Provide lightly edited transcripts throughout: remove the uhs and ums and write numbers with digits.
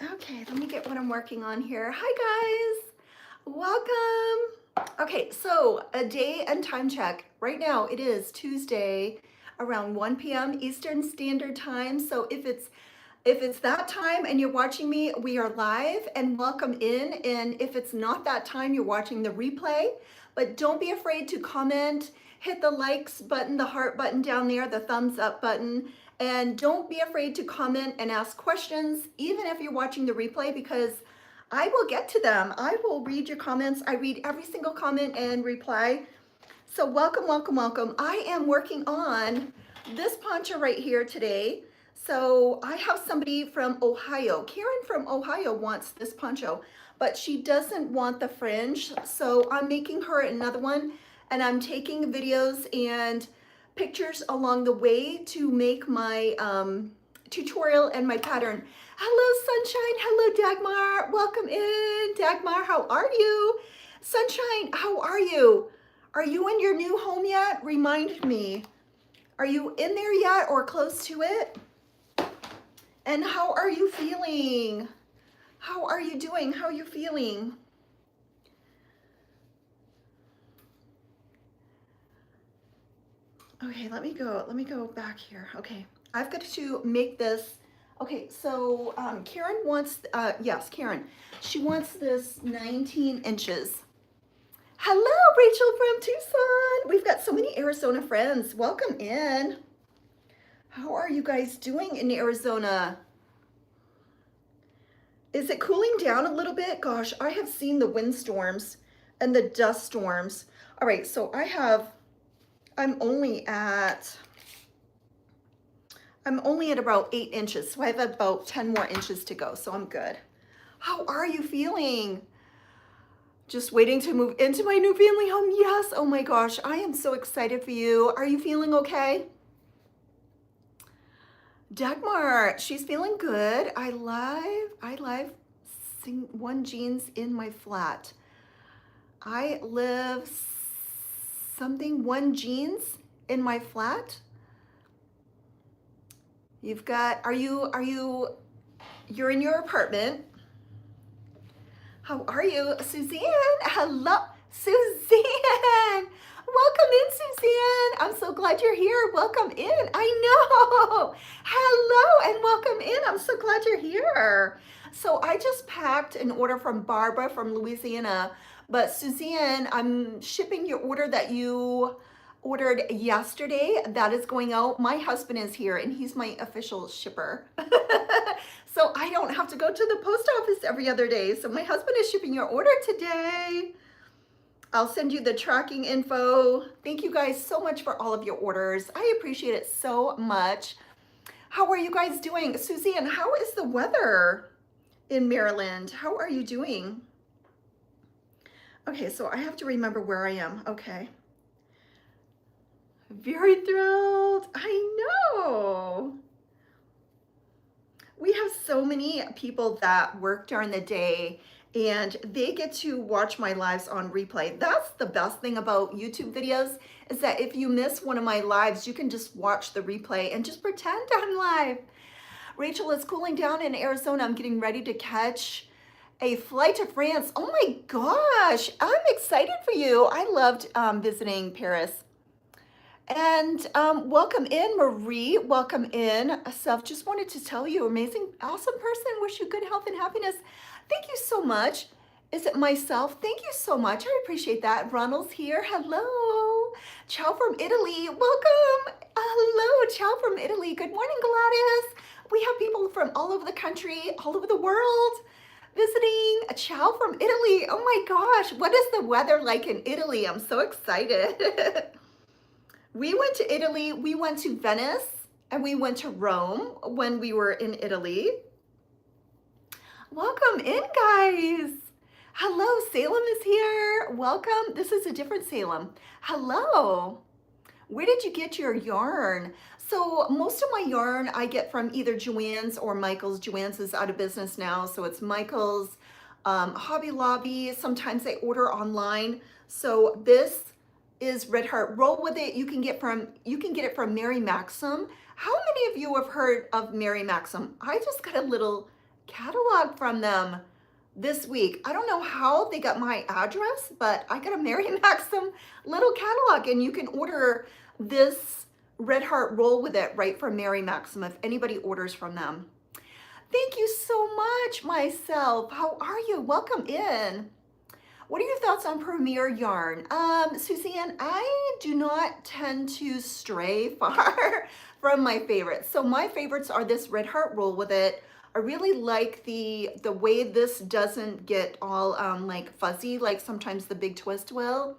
Okay, let me get what I'm working on here. Hi guys, welcome. Okay, so a day and time check. Right now it is Tuesday around 1 p.m. Eastern Standard Time. So if it's that time and you're watching me, we are live and welcome in. And if it's not that time, you're watching the replay. But don't be afraid to comment, hit the likes button, the heart button down there, the thumbs up button. And don't be afraid to comment and ask questions, even if you're watching the replay, because I will get to them. I will read your comments. I read every single comment and reply. So welcome, welcome, welcome. I am working on this poncho right here today. So I have somebody from Ohio. Karin from Ohio wants this poncho, but she doesn't want the fringe. So I'm making her another one, and I'm taking videos and pictures along the way to make my tutorial and my pattern. Hello, Sunshine. Hello, Dagmar. Welcome in. Dagmar, how are you? Sunshine, how are you? Are you in your new home yet? Remind me. Are you in there yet or close to it? And how are you feeling? How are you doing? How are you feeling? Okay, let me go back here. Okay, I've got to make this. Okay, so Karin wants, yes, Karin, she wants this 19 inches. Hello, Rachel from Tucson. We've got so many Arizona friends. Welcome in. How are you guys doing in Arizona? Is it cooling down a little bit? Gosh, I have seen the windstorms and the dust storms. All right, so I'm only at about 8 inches. So I have about 10 more inches to go, so I'm good. How are you feeling? Just waiting to move into my new family home. Yes, oh my gosh, I am so excited for you. Are you feeling okay? Dagmar, she's feeling good. I live one jeans in my flat. I live one jeans in my flat. You've got, you're in your apartment. How are you? Suzanne, hello, Suzanne. Welcome in, Suzanne. I'm so glad you're here. Welcome in. I know. Hello and welcome in. I'm so glad you're here. So I just packed an order from Barbara from Louisiana, but Suzanne, I'm shipping your order that you ordered yesterday. That is going out. My husband is here and he's my official shipper. So I don't have to go to the post office every other day. So my husband is shipping your order today. I'll send you the tracking info. Thank you guys so much for all of your orders. I appreciate it so much. How are you guys doing? Suzanne, how is the weather in Maryland? How are you doing? Okay, so I have to remember where I am. Okay. Very thrilled. I know. We have so many people that work during the day and they get to watch my lives on replay. That's the best thing about YouTube videos, is that if you miss one of my lives, you can just watch the replay and just pretend I'm live. Rachel, is cooling down in Arizona. I'm getting ready to catch a flight to France. Oh my gosh, I'm excited for you. I loved visiting Paris. And welcome in, Marie. Welcome in. Self, just wanted to tell you, amazing, awesome person. Wish you good health and happiness. Thank you so much. Is it myself? Thank you so much. I appreciate that. Ronald's here. Hello. Ciao from Italy. Welcome. Hello, ciao from Italy. Good morning, Gladys. We have people from all over the country, all over the world visiting. Ciao from Italy. Oh my gosh. What is the weather like in Italy? I'm so excited. We went to Italy, we went to Venice, and we went to Rome when we were in Italy. Welcome in, guys. Hello, Salem is here. Welcome. This is a different Salem. Hello. Where did you get your yarn? So most of my yarn I get from either Joann's or Michael's. Joann's is out of business now, so it's Michael's, Hobby Lobby. Sometimes I order online. So this is Red Heart. Roll with it. You can get it from Mary Maxim. How many of you have heard of Mary Maxim? I just got a little catalog from them this week. I don't know how they got my address, but I got a Mary Maxim little catalog, and you can order this Red Heart roll with it right from Mary Maxim if anybody orders from them. Thank you so much, myself. How are you? Welcome in. What are your thoughts on Premier yarn? Suzanne, I do not tend to stray far from my favorites. So my favorites are this Red Heart roll with it. I really like the way this doesn't get all like fuzzy like sometimes the Big Twist will.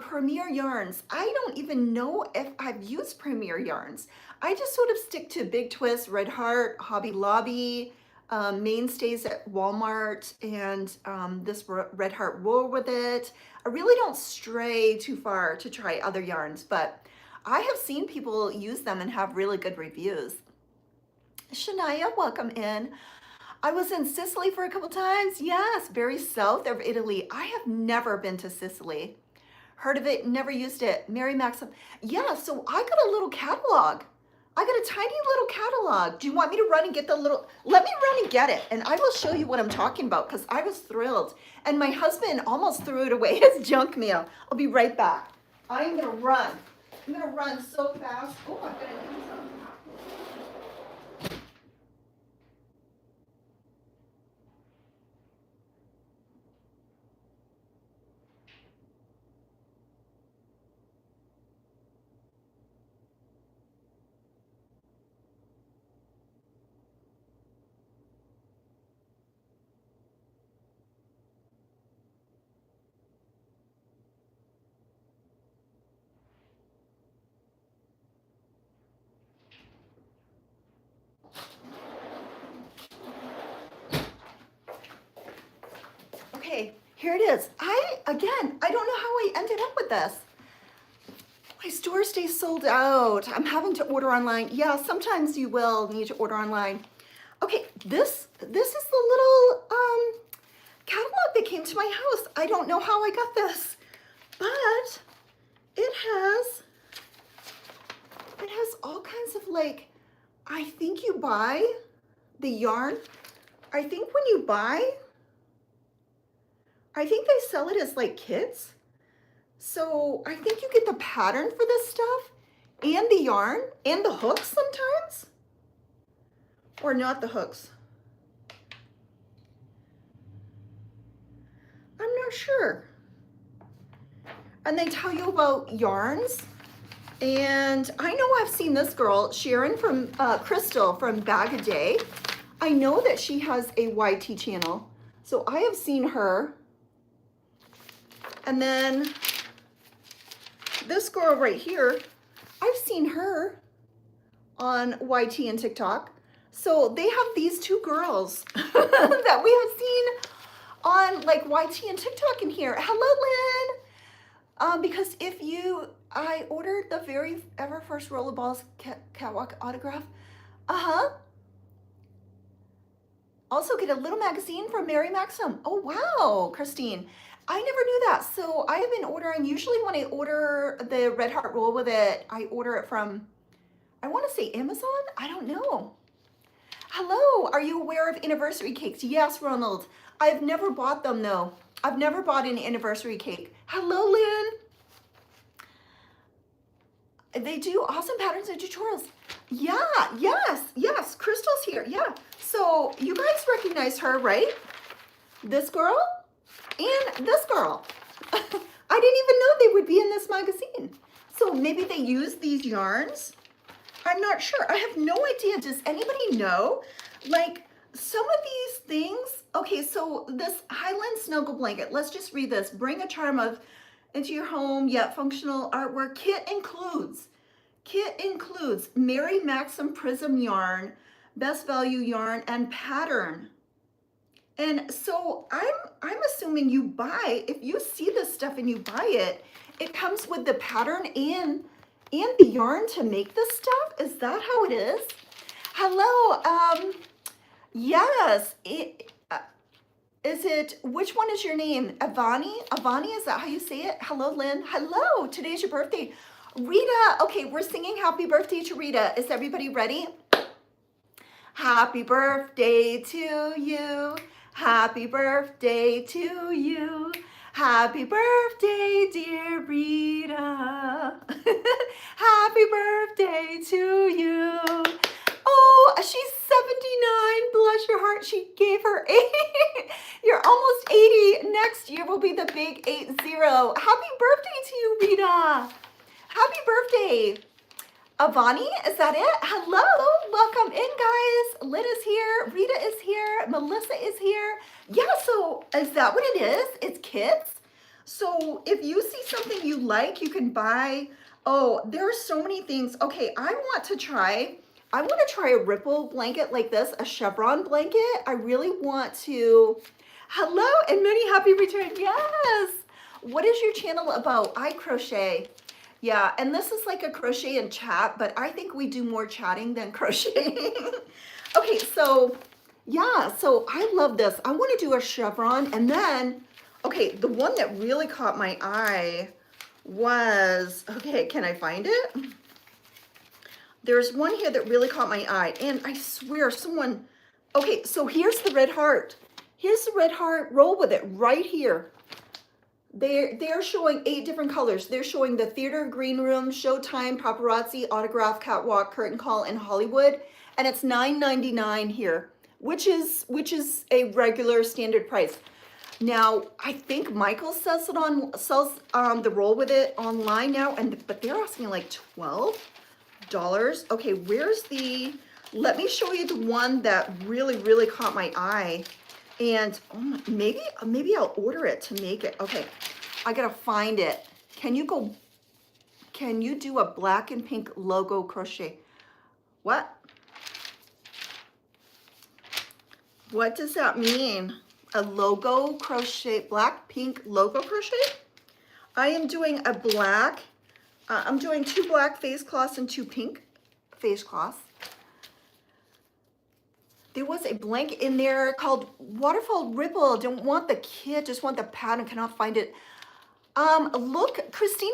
Premier yarns, I don't even know if I've used Premier yarns. I just sort of stick to Big Twist, Red Heart, Hobby Lobby, mainstays at Walmart, and this Red Heart roll with it. I really don't stray too far to try other yarns, but I have seen people use them and have really good reviews. Shania, welcome in. I was in Sicily for a couple times. Yes, very south of Italy. I have never been to Sicily. Heard of it, never used it. Mary Maxim. Yeah, so I got a little catalog. I got a tiny little catalog. Do you want me to run and get the little, let me run and get it, and I will show you what I'm talking about, because I was thrilled. And my husband almost threw it away as junk mail. I'll be right back. I'm gonna run. I'm gonna run so fast. Oh, I'm gonna do something. Okay, here it is. Again, I don't know how I ended up with this. My store stays sold out. I'm having to order online. Yeah, sometimes you will need to order online. Okay, this is the little catalog that came to my house. I don't know how I got this, but it has all kinds of, like, I think you buy the yarn. I think when you buy, I think they sell it as like kits. So I think you get the pattern for this stuff and the yarn and the hooks sometimes, or not the hooks. I'm not sure. And they tell you about yarns. And I know I've seen this girl, Sharon from Crystal from Bag a Day. I know that she has a YT channel. So I have seen her. And then this girl right here, I've seen her on YT and TikTok. So they have these two girls that we have seen on like YT and TikTok in here. Hello, Lynn. Because I ordered the very ever first Rollerballs Catwalk autograph. Also get a little magazine from Mary Maxim. Oh, wow, Christine. I never knew that. So I have been ordering, usually when I order the Red Heart roll with it, I order it from, I want to say Amazon? I don't know. Hello, are you aware of anniversary cakes? Yes, Ronald. I've never bought them though. I've never bought an anniversary cake. Hello, Lynn. They do awesome patterns and tutorials. Yeah, yes, Crystal's here, yeah. So you guys recognize her, right? This girl? And this girl. I didn't even know they would be in this magazine. So maybe they use these yarns. I'm not sure. I have no idea. Does anybody know? Like some of these things. Okay, so this Highland Snuggle Blanket. Let's just read this. Bring a charm of into your home, yet functional artwork. Kit includes Mary Maxim Prism yarn, best value yarn, and pattern. And so I'm assuming you buy, if you see this stuff and you buy it, it comes with the pattern and the yarn to make this stuff. Is that how it is? Hello, yes, is it, which one is your name? Avani? Avani, is that how you say it? Hello, Lynn. Hello, today's your birthday. Rita, okay, we're singing happy birthday to Rita. Is everybody ready? Happy birthday to you. Happy birthday to you. Happy birthday, dear Rita. Happy birthday to you. Oh, she's 79. Bless your heart. She gave her 8. You're almost 80. Next year will be the big 80. Happy birthday to you, Rita. Happy birthday. Avani, is that it? Hello, welcome in, guys. Lynn is here, Rita is here, Melissa is here. Yeah, so is that what it is? It's kits. So if you see something you like, you can buy. Oh, there are so many things. Okay, I want to try a ripple blanket like this, a chevron blanket. I really want to. Hello, and many happy returns. Yes. What is your channel about? I crochet. Yeah, and this is like a crochet and chat, but I think we do more chatting than crocheting. Okay, so yeah, so I love this. I want to do a chevron, and then, okay, the one that really caught my eye was, okay, can I find it? There's one here that really caught my eye, and I swear someone, okay, so here's the red heart. Here's the red heart, roll with it right here. They're showing 8 different colors. They're showing the theater, green room, showtime, paparazzi, autograph, catwalk, curtain call, and Hollywood. And it's $9.99 here, which is a regular standard price. Now, I think Michael sells the roll with it online now, but they're asking like $12. Okay, where's the? Let me show you the one that really caught my eye. And oh, maybe I'll order it to make it. Okay, I gotta find it. Can you do a black and pink logo crochet? What? What does that mean? A logo crochet, black, pink logo crochet? I am doing a black, I'm doing 2 black face cloths and 2 pink face cloths. There was a blanket in there called Waterfall Ripple. Don't want the kit, just want the pattern, cannot find it. Look, Christine,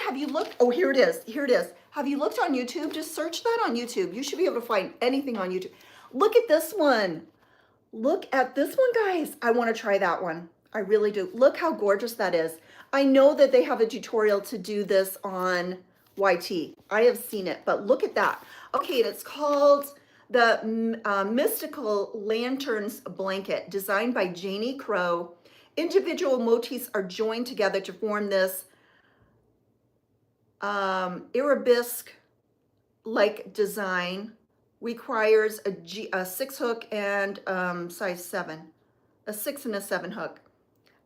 have you looked? Oh, here it is, Have you looked on YouTube? Just search that on YouTube. You should be able to find anything on YouTube. Look at this one. Look at this one, guys. I want to try that one. I really do. Look how gorgeous that is. I know that they have a tutorial to do this on YT. I have seen it, but look at that. Okay, it's called the Mystical Lanterns Blanket, designed by Janie Crow. Individual motifs are joined together to form this arabesque-like design. Requires a 6 hook and size 7, a 6 and a 7 hook.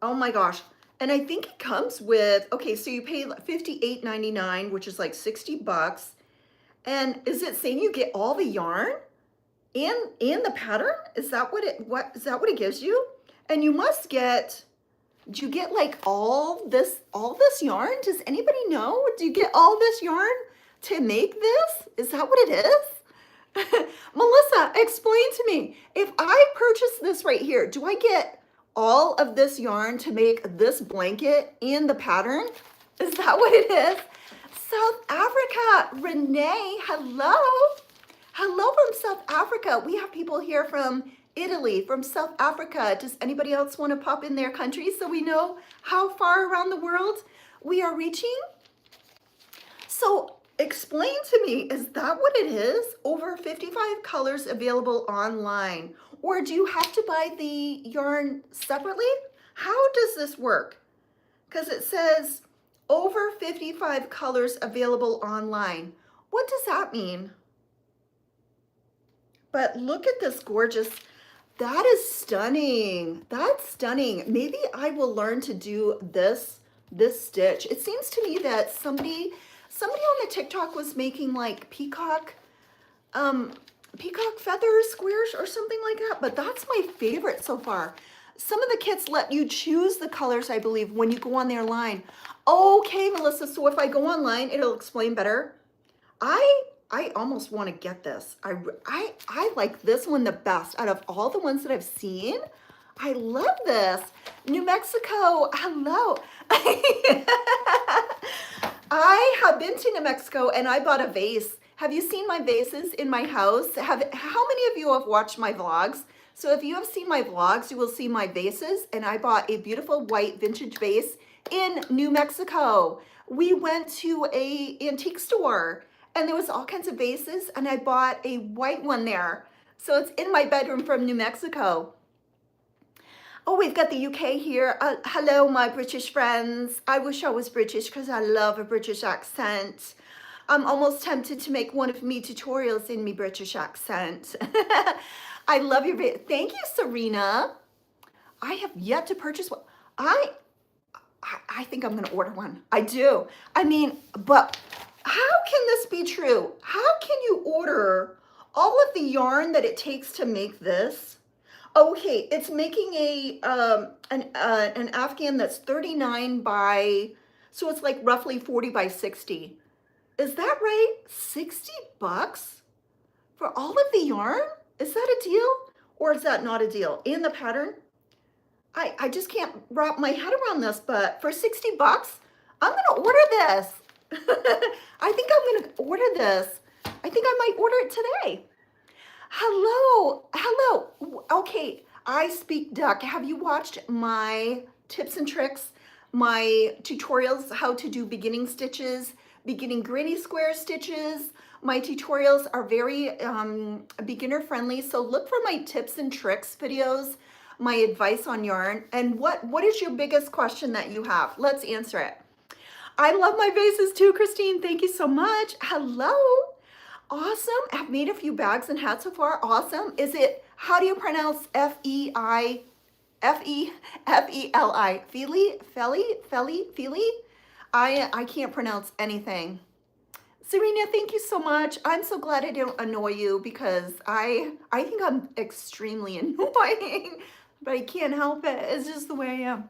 Oh my gosh. And I think it comes with, okay, so you pay $58.99, which is like $60. And is it saying you get all the yarn and the pattern? Is that what it gives you? And you must get, do you get like all this yarn? Does anybody know? Do you get all this yarn to make this? Is that what it is? Melissa, explain to me. If I purchase this right here, do I get all of this yarn to make this blanket and the pattern? Is that what it is? South Africa, Renee, hello. Hello from South Africa. We have people here from Italy, from South Africa. Does anybody else want to pop in their country so we know how far around the world we are reaching? So explain to me, is that what it is? Over 55 colors available online. Or do you have to buy the yarn separately? How does this work? Because it says over 55 colors available online. What does that mean? But look at this gorgeous, that is stunning. That's stunning. Maybe I will learn to do this stitch. It seems to me that somebody on the TikTok was making like peacock feather squares or something like that, but that's my favorite so far. Some of the kits let you choose the colors, I believe, when you go on their line. Okay, Melissa, so if I go online, it'll explain better. I almost want to get this. I like this one the best out of all the ones that I've seen. I love this. New Mexico, hello. I have been to New Mexico and I bought a vase Have you seen my vases in my house? How many of you have watched my vlogs? So if you have seen my vlogs, you will see my vases, and I bought a beautiful white vintage vase in New Mexico. We went to a antique store and there was all kinds of vases, and I bought a white one there. So it's in my bedroom from New Mexico. Oh, we've got the UK here. Hello, my British friends. I wish I was British because I love a British accent. I'm almost tempted to make one of me tutorials in me British accent. I love your video. Thank you, Serena. I have yet to purchase one. I think I'm going to order one. I do. I mean, but how can this be true? How can you order all of the yarn that it takes to make this? Okay, it's making an Afghan that's 39 by, so it's like roughly 40 by 60. Is that right? 60 bucks for all of the yarn? Is that a deal or is that not a deal? And the pattern? I just can't wrap my head around this, but for 60 bucks, I'm gonna order this. I think I'm gonna order this. I think I might order it today. Hello, hello. Okay, I speak duck. Have you watched my tips and tricks, my tutorials, how to do beginning stitches, beginning granny square stitches? My tutorials are very beginner friendly, so look for my tips and tricks videos, my advice on yarn, and what is your biggest question that you have? Let's answer it. I love my vases too, Christine. Thank you so much. Hello. Awesome. I've made a few bags and hats so far. Awesome. Is it, how do you pronounce F-E-I, F-E-F-E-L-I? Feely? I can't pronounce anything. Serena, thank you so much. I'm so glad I didn't annoy you because I think I'm extremely annoying, but I can't help it. It's just the way I am.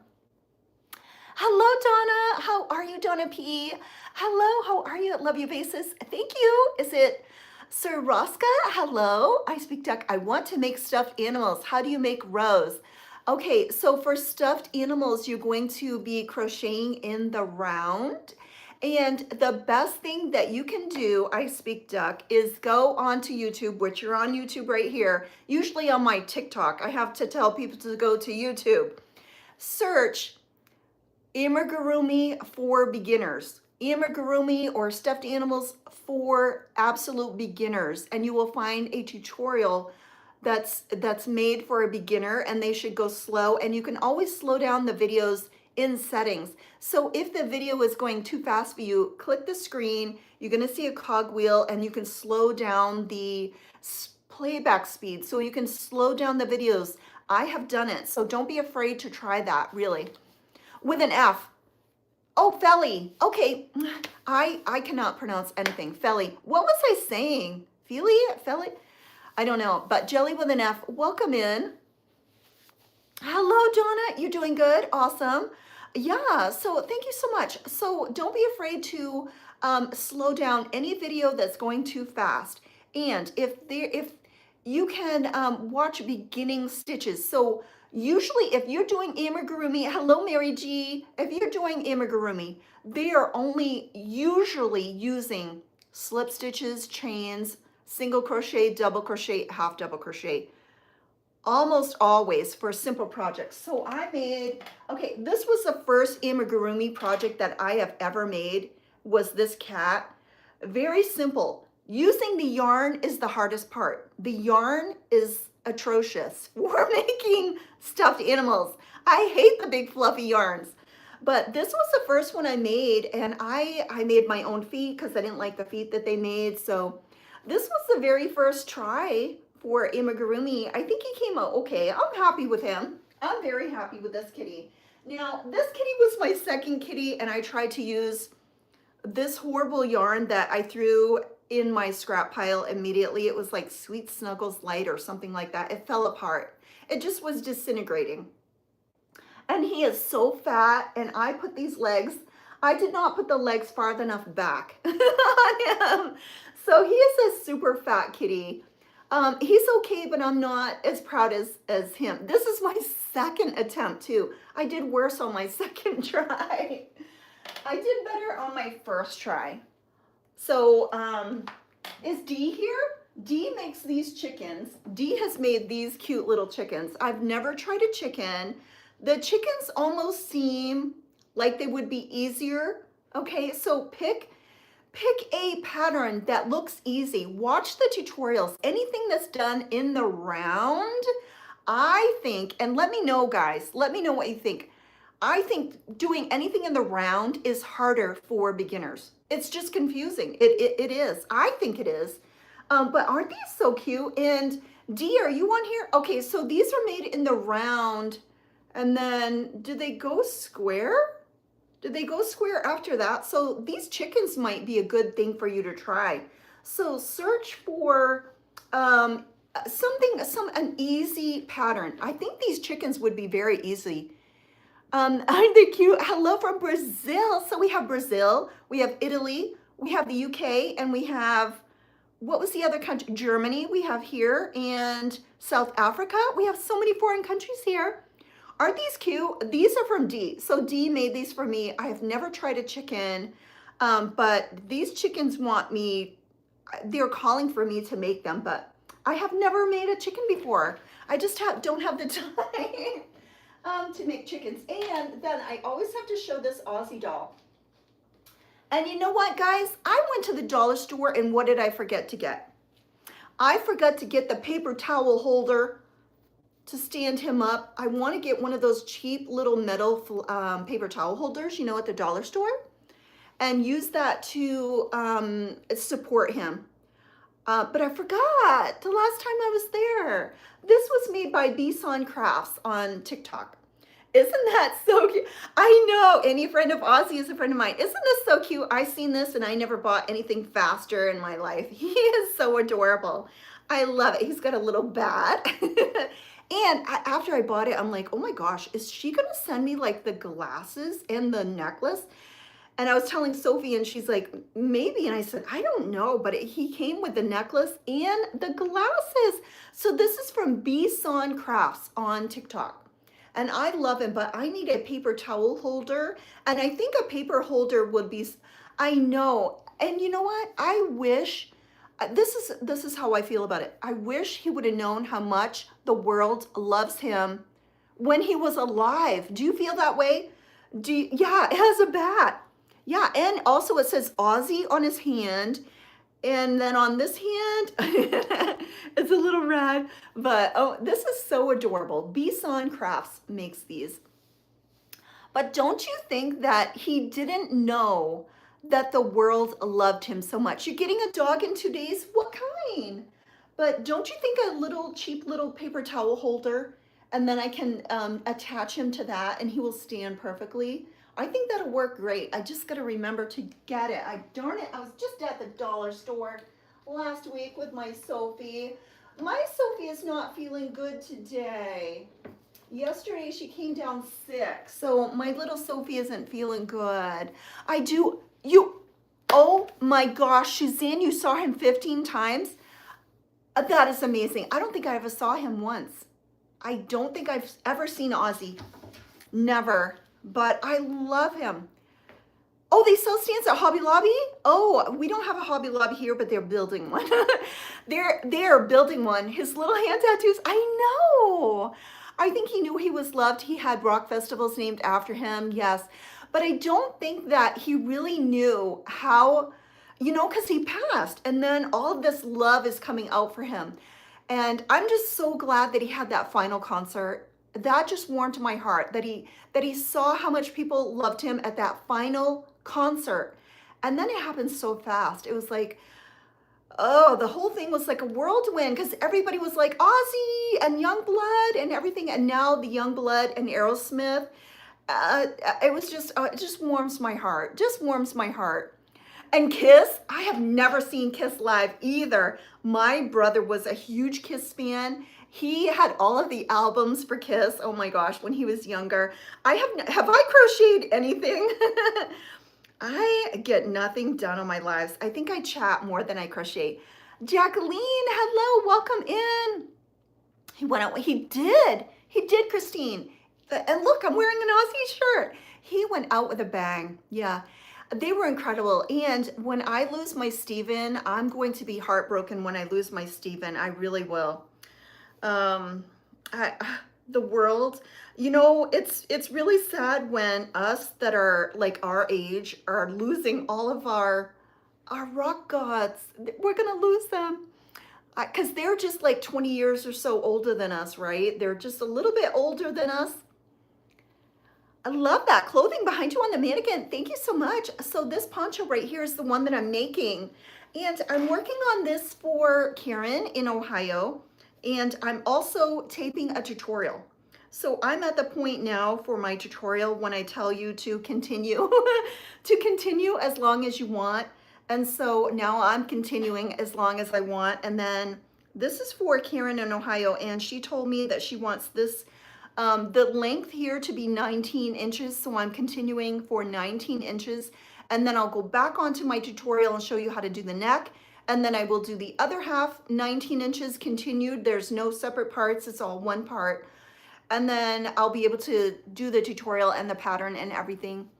Hello, Donna. How are you, Donna P? Hello, how are you? Love you, vases. Thank you. Is it Sir Roska? Hello. I speak duck. I want to make stuffed animals. How do you make rows? Okay, so for stuffed animals, you're going to be crocheting in the round. And the best thing that you can do, I speak duck, is go onto YouTube, which you're on YouTube right here. Usually on my TikTok, I have to tell people to go to YouTube. Search amigurumi for beginners. Amigurumi or stuffed animals for absolute beginners. And you will find a tutorial that's made for a beginner, and they should go slow. And you can always slow down the videos in settings. So if the video is going too fast for you, click the screen, you're gonna see a cogwheel, and you can slow down the playback speed. So you can slow down the videos. I have done it, so don't be afraid to try that, really. With an F. Oh, Felly. Okay, I cannot pronounce anything. Felly. What was I saying? Feely? Felly? I don't know, but Jelly with an F, welcome in. Hello, Donna. You doing good? Awesome. Yeah, so thank you so much. So don't be afraid to slow down any video that's going too fast. And if you can watch beginning stitches. So usually if you're doing amigurumi, hello, Mary G. If you're doing amigurumi, they are only usually using slip stitches, chains, single crochet, double crochet, half double crochet. Almost always for simple projects. So I made, okay, this was the first amigurumi project that I have ever made, was this cat. Very simple. Using the yarn is the hardest part. The yarn is atrocious for making stuffed animals. I hate the big fluffy yarns. But this was the first one I made, and I made my own feet because I didn't like the feet that they made. So this was the very first try for amigurumi. I think he came out okay. I'm happy with him. I'm very happy with this kitty. Now, this kitty was my second kitty, and I tried to use this horrible yarn that I threw in my scrap pile immediately. It was like Sweet Snuggles Light or something like that. It fell apart. It just was disintegrating. And he is so fat, and I put these legs, I did not put the legs far enough back on him. So he is a super fat kitty. He's okay, but I'm not as proud as him. This is my second attempt too. I did worse on my second try. I did better on my first try. So Is Dee here? Dee makes these chickens. Dee has made these cute little chickens. I've never tried a chicken. The chickens almost seem like they would be easier. Okay, so pick a pattern that looks easy. Watch the tutorials. Anything that's done in the round, I think, and let me know, guys, let me know what you think. I think doing anything in the round is harder for beginners. It's just confusing. It is. I think it is. But aren't these so cute? And Dee, are you on here? Okay, so these are made in the round. And then, do they go square? Did they go square after that? So these chickens might be a good thing for you to try. So search for an easy pattern. I think these chickens would be very easy. Aren't they cute? Hello from Brazil. So we have Brazil, we have Italy, we have the UK, and we have, what was the other country? Germany we have here, and South Africa. We have so many foreign countries here. Aren't these cute? These are from Dee. So Dee made these for me. I have never tried a chicken, but these chickens want me, they're calling for me to make them, but I have never made a chicken before. I just don't have the time to make chickens. And then I always have to show this Aussie doll. And you know what, guys? I went to the dollar store, and what did I forget to get? I forgot to get the paper towel holder to stand him up. I want to get one of those cheap little metal paper towel holders, you know, at the dollar store, and use that to support him. But I forgot the last time I was there. This was made by Bison Crafts on TikTok. Isn't that so cute? I know, any friend of Aussie is a friend of mine. Isn't this so cute? I've seen this and I never bought anything faster in my life. He is so adorable. I love it. He's got a little bat. And after I bought it, I'm like, oh my gosh, is she gonna send me like the glasses and the necklace? And I was telling Sophie, and she's like, maybe. And I said, I don't know, but he came with the necklace and the glasses. So this is from Bison Crafts on TikTok. And I love him, but I need a paper towel holder. And I think a paper holder would be, I know. And you know what? I wish, this is how I feel about it. I wish he would have known how much the world loves him when he was alive. Do you feel that way? Yeah, it has a bat. Yeah, and also it says Aussie on his hand. And then on this hand, it's a little red, but oh, this is so adorable. Bison Crafts makes these. But don't you think that he didn't know that the world loved him so much? You're getting a dog in 2 days? What kind? But don't you think a little cheap little paper towel holder, and then I can attach him to that and he will stand perfectly? I think that'll work great. I just gotta remember to get it. Darn it, I was just at the dollar store last week with my Sophie. My Sophie is not feeling good today. Yesterday she came down sick, so my little Sophie isn't feeling good. Oh my gosh, Suzanne, you saw him 15 times? That is amazing. I don't think I ever saw him once. I don't think I've ever seen Aussie. Never. But I love him. Oh, they sell stands at Hobby Lobby? Oh, we don't have a Hobby Lobby here, but they're building one. they're building one. His little hand tattoos, I know. I think he knew he was loved. He had rock festivals named after him, yes. But I don't think that he really knew how, you know, because he passed. And then all of this love is coming out for him. And I'm just so glad that he had that final concert. That just warmed my heart, that he saw how much people loved him at that final concert. And then it happened so fast. It was like, oh, the whole thing was like a whirlwind, because everybody was like Aussie and Youngblood and everything. And now the Youngblood and Aerosmith, it was just, it just warms my heart, just warms my heart. And Kiss, I have never seen Kiss live either. My brother was a huge Kiss fan. He had all of the albums for Kiss. Oh my gosh, when he was younger. Have I crocheted anything? I get nothing done on my lives. I think I chat more than I crochet. Jacqueline, hello, welcome in. He went out, he did, Christine. And look, I'm wearing an Aussie shirt. He went out with a bang, yeah. They were incredible. And when I lose my Steven, I'm going to be heartbroken when I lose my Steven. I really will. Um, I, the world, you know, it's really sad when us that are like our age are losing all of our rock gods. We're gonna lose them because they're just like 20 years or so older than us, right? They're just a little bit older than us. I love that clothing behind you on the mannequin. Thank you so much. So this poncho right here is the one that I'm making. And I'm working on this for Karin in Ohio. And I'm also taping a tutorial. So I'm at the point now for my tutorial when I tell you to continue, to continue as long as you want. And so now I'm continuing as long as I want. And then this is for Karin in Ohio. And she told me that she wants this the length here to be 19 inches, so I'm continuing for 19 inches, and then I'll go back onto my tutorial and show you how to do the neck, and then I will do the other half, 19 inches continued. There's no separate parts, it's all one part, and then I'll be able to do the tutorial and the pattern and everything.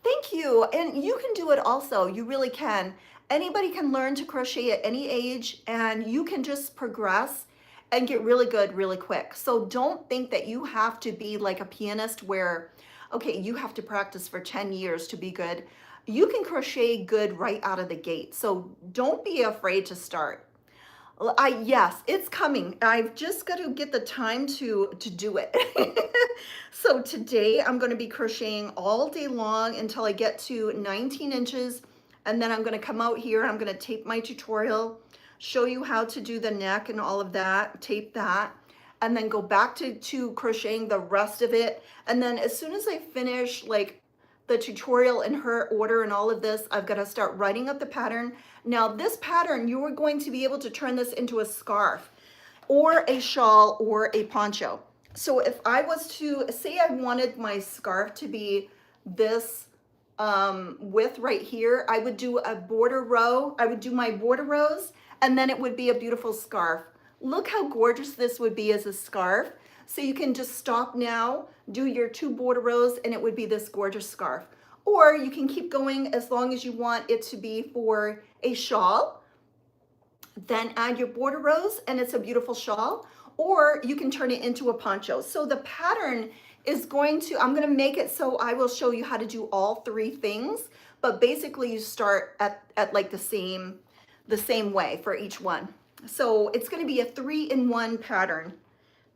Thank you, and you can do it also, you really can. Anybody can learn to crochet at any age, and you can just progress and get really good really quick. So don't think that you have to be like a pianist where, okay, you have to practice for 10 years to be good. You can crochet good right out of the gate. So don't be afraid to start. Yes, it's coming. I've just got to get the time to do it. So today I'm going to be crocheting all day long until I get to 19 inches. And then I'm going to come out here. I'm going to tape my tutorial, show you how to do the neck and all of that, tape that, and then go back to crocheting the rest of it. And then as soon as I finish like the tutorial in her order and all of this, I've got to start writing up the pattern. Now this pattern, you are going to be able to turn this into a scarf or a shawl or a poncho. So if I was to say I wanted my scarf to be this width right here, I would do a border row. I would do my border rows, and then it would be a beautiful scarf. Look how gorgeous this would be as a scarf. So you can just stop now, do your 2 border rows, and it would be this gorgeous scarf. Or you can keep going as long as you want it to be for a shawl. Then add your border rows and it's a beautiful shawl. Or you can turn it into a poncho. So the pattern is I'm gonna make it so I will show you how to do all 3 things, but basically you start at like the same way for each one. So it's going to be a 3-in-1 pattern,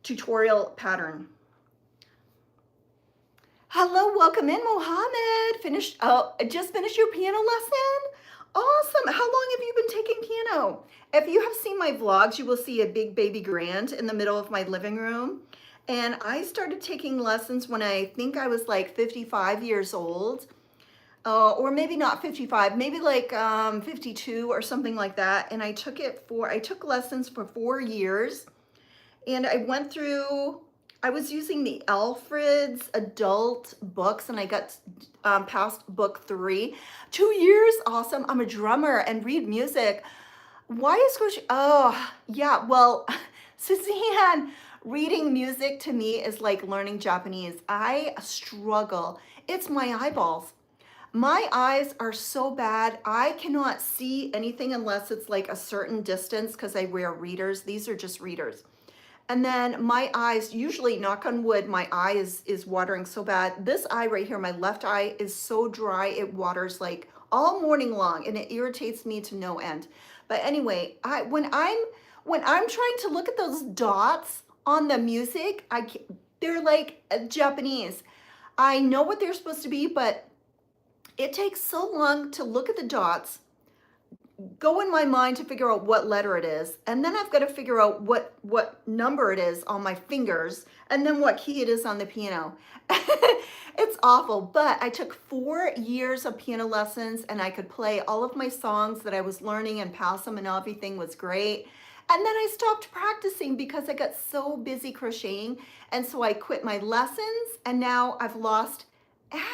tutorial pattern. Hello, welcome in, Mohammed. Just finished your piano lesson? Awesome. How long have you been taking piano? If you have seen my vlogs, you will see a big baby grand in the middle of my living room. And I started taking lessons when I think I was like 55 years old. Or maybe not 55, maybe like 52 or something like that. And I took lessons for 4 years. And I was using the Alfred's adult books, and I got past book 3. 2 years, awesome. I'm a drummer and read music. Why is crochet? Oh, yeah, well, Suzanne, reading music to me is like learning Japanese. I struggle. It's my eyeballs. My eyes are so bad, I cannot see anything unless it's like a certain distance because I wear readers. These are just readers. And then my eyes, usually, knock on wood, my eye is watering so bad. This eye right here, my left eye, is so dry, it waters like all morning long, and it irritates me to no end. But anyway, when I'm trying to look at those dots on the music, they're like Japanese. I know what they're supposed to be, but it takes so long to look at the dots, go in my mind to figure out what letter it is, and then I've got to figure out what number it is on my fingers, and then what key it is on the piano. It's awful, but I took 4 years of piano lessons, and I could play all of my songs that I was learning and pass them, and everything was great. And then I stopped practicing because I got so busy crocheting, and so I quit my lessons, and now I've lost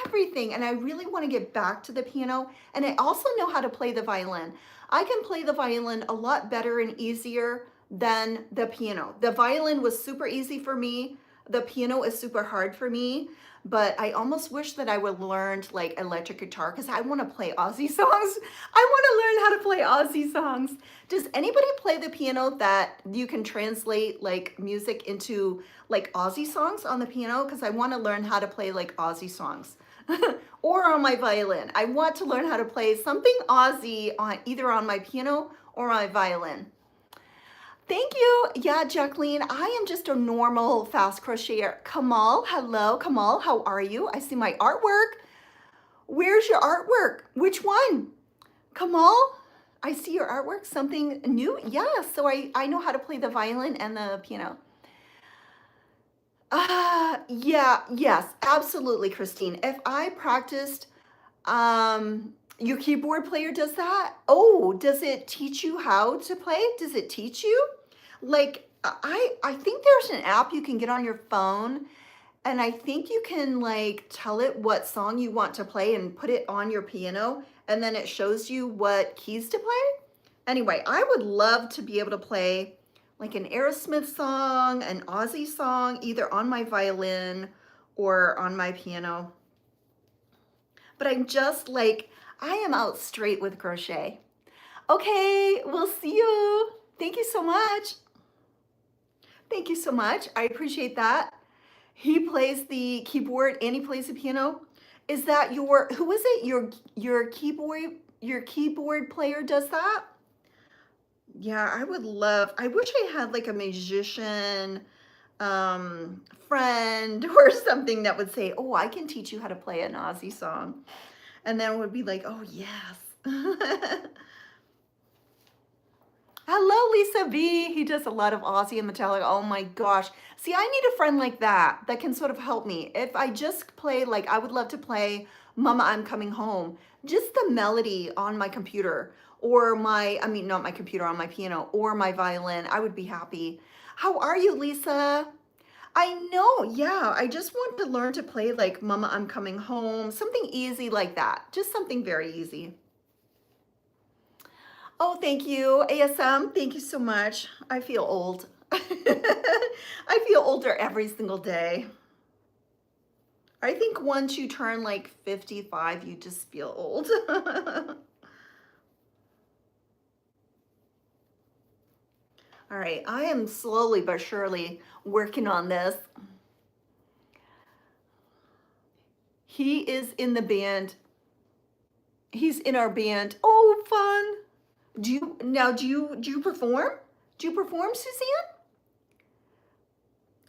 everything, and I really want to get back to the piano. And I also know how to play the violin. I can play the violin a lot better and easier than the piano. The violin was super easy for me. The piano is super hard for me, but I almost wish that I would learned like electric guitar because I want to play Aussie songs. I want to learn how to play Aussie songs. Does anybody play the piano that you can translate like music into like Aussie songs on the piano? Because I want to learn how to play like Aussie songs. Or on my violin. I want to learn how to play something Aussie on either on my piano or my violin. Thank you. Yeah, Jacqueline, I am just a normal fast crocheter. Kamal, hello, Kamal, how are you? I see my artwork. Where's your artwork? Which one? Kamal, I see your artwork. Something new? Yeah, so I know how to play the violin and the piano. Yeah, yes, absolutely, Christine. If I practiced, your keyboard player does that? Oh, does it teach you how to play? Does it teach you? Like, I think there's an app you can get on your phone, and I think you can like tell it what song you want to play and put it on your piano, and then it shows you what keys to play. Anyway, I would love to be able to play like an Aerosmith song, an Aussie song, either on my violin or on my piano. But I'm just like, I am out straight with crochet. Okay, we'll see you. Thank you so much. Thank you so much. I appreciate that. He plays the keyboard and he plays the piano. Is that your, who is it? Your keyboard player does that? Yeah, I would love, I wish I had like a musician friend or something that would say, oh, I can teach you how to play an Aussie song. And then it would be like, oh, yes. Hello, Lisa B. He does a lot of Aussie and Metallica. Oh my gosh. See, I need a friend like that that can sort of help me. If I just play, like, I would love to play Mama, I'm Coming Home. Just the melody on my computer or my, I mean, not my computer, on my piano or my violin, I would be happy. How are you, Lisa? I know, yeah. I just want to learn to play like Mama, I'm Coming Home. Something easy like that. Just something very easy. Oh, thank you, ASM. Thank you so much. I feel old. I feel older every single day. I think once you turn like 55, you just feel old. All right, I am slowly but surely working on this. He is in the band. He's in our band. Oh, fun. Do you perform? Do you perform, Suzanne?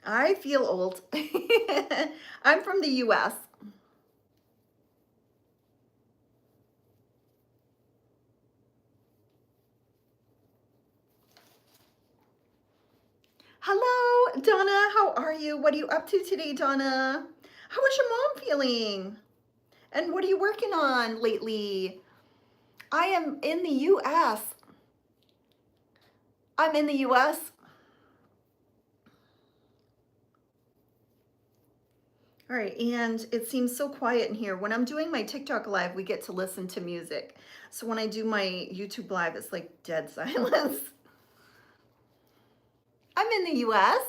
I feel old. I'm from the US. Hello, Donna. How are you? What are you up to today, Donna? How is your mom feeling? And what are you working on lately? I am in the US. I'm in the US. All right, and it seems so quiet in here. When I'm doing my TikTok live, we get to listen to music. So when I do my YouTube live, it's like dead silence. I'm in the US.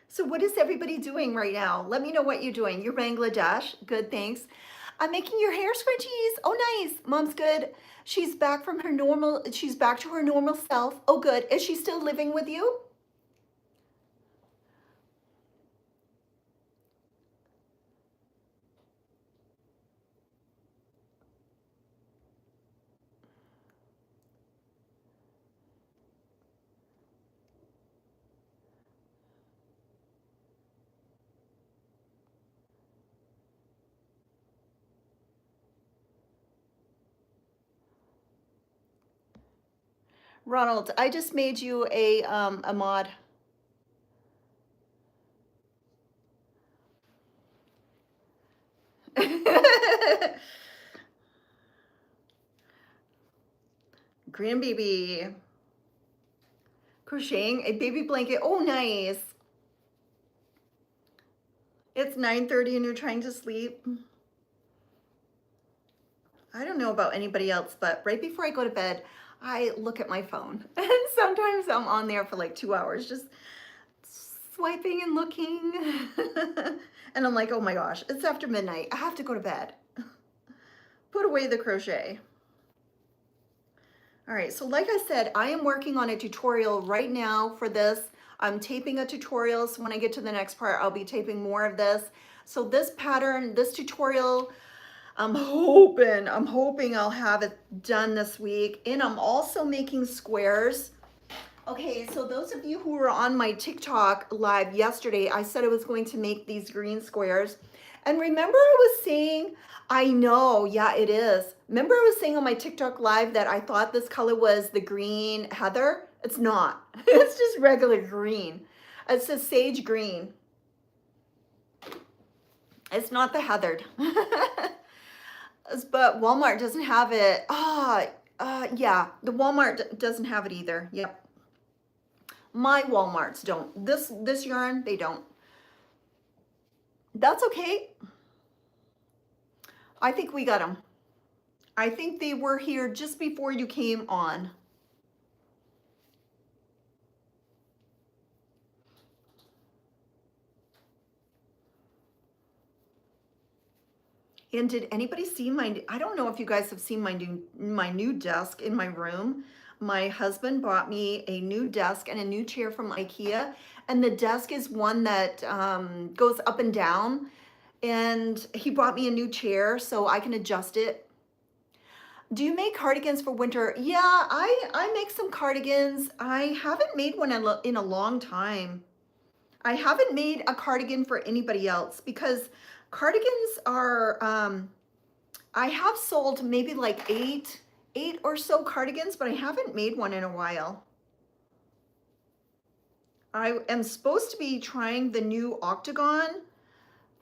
So what is everybody doing right now? Let me know what you're doing. You're Bangladesh. Good, thanks. I'm making your hair scrunchies. Oh, nice. Mom's good. She's back from her normal, she's back to her normal self. Oh, good. Is she still living with you? Ronald, I just made you a mod. Grandbaby. Crocheting a baby blanket. Oh, nice. It's 9:30 and you're trying to sleep. I don't know about anybody else, but right before I go to bed, I look at my phone. And sometimes I'm on there for like 2 hours, just swiping and looking. And I'm like, oh my gosh, it's after midnight. I have to go to bed. Put away the crochet. All right, so like I said, I am working on a tutorial right now for this. I'm taping a tutorial, so when I get to the next part, I'll be taping more of this. So this pattern, this tutorial, I'm hoping I'll have it done this week. And I'm also making squares. Okay, so those of you who were on my TikTok live yesterday, I said I was going to make these green squares. And remember I was saying, I know, yeah, it is. Remember I was saying on my TikTok live that I thought this color was the green heather? It's not. It's just regular green. It's a sage green. It's not the heathered. But Walmart doesn't have it. Yeah, the Walmart doesn't have it either. Yep. My Walmarts don't. This yarn, they don't. That's okay. I think we got them. I think they were here just before you came on. And did anybody see my, I don't know if you guys have seen my new desk in my room. My husband bought me a new desk and a new chair from IKEA. And the desk is one that goes up and down. And he bought me a new chair so I can adjust it. Do you make cardigans for winter? Yeah, I make some cardigans. I haven't made one in a long time. I haven't made a cardigan for anybody else because cardigans are, I have sold maybe like eight or so cardigans, but I haven't made one in a while. I am supposed to be trying the new octagon